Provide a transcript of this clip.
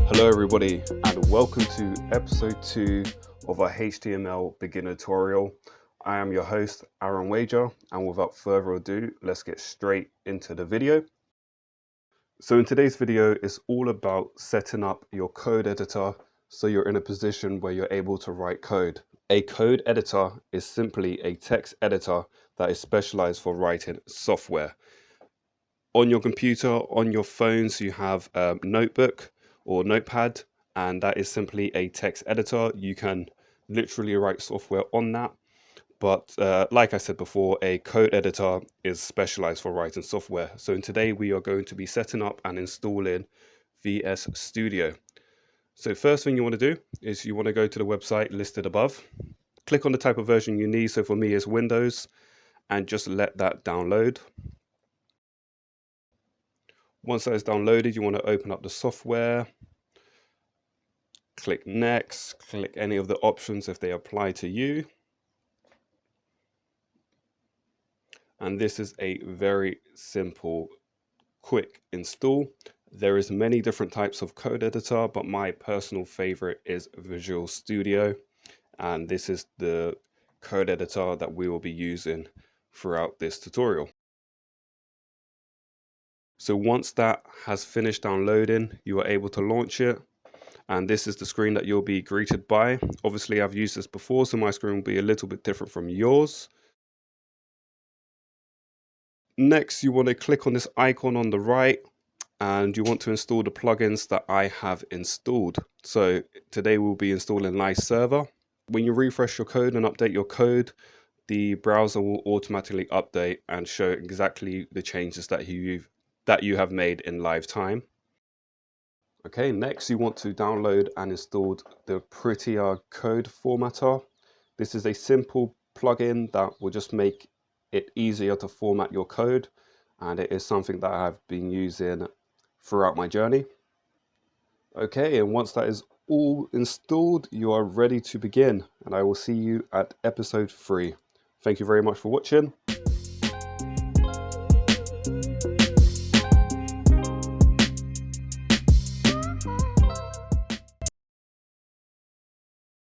Hello everybody, and welcome to episode 2 of our HTML beginner tutorial. I am your host, Aaron Wager, and without further ado, let's get straight into the video. So in today's video, it's all about setting up your code editor so you're in a position where you're able to write code. A code editor is simply a text editor that is specialized for writing software. On your computer, on your phones, you have a notebook or notepad, and that is simply a text editor. You can literally write software on that. But like I said before, a code editor is specialized for writing software. So today we are going to be setting up and installing VS Studio. So first thing you want to do is you want to go to the website listed above. Click on the type of version you need. So for me, it's Windows, and just let that download. Once that is downloaded, you want to open up the software. Click Next. Click any of the options if they apply to you. And this is a very simple, quick install. There is many different types of code editor, but my personal favorite is Visual Studio. And this is the code editor that we will be using throughout this tutorial. So once that has finished downloading, you are able to launch it. And this is the screen that you'll be greeted by. Obviously, I've used this before, so my screen will be a little bit different from yours. Next, you want to click on this icon on the right, and you want to install the plugins that I have installed. So today we'll be installing Nice Server. When you refresh your code and update your code, the browser will automatically update and show exactly the changes that you have made in live time. Okay, next you want to download and install the Prettier Code Formatter. This is a simple plugin that will just make it easier to format your code, and it is something that I've been using throughout my journey. Okay, and once that is all installed, you are ready to begin, and I will see you at episode 3. Thank you very much for watching,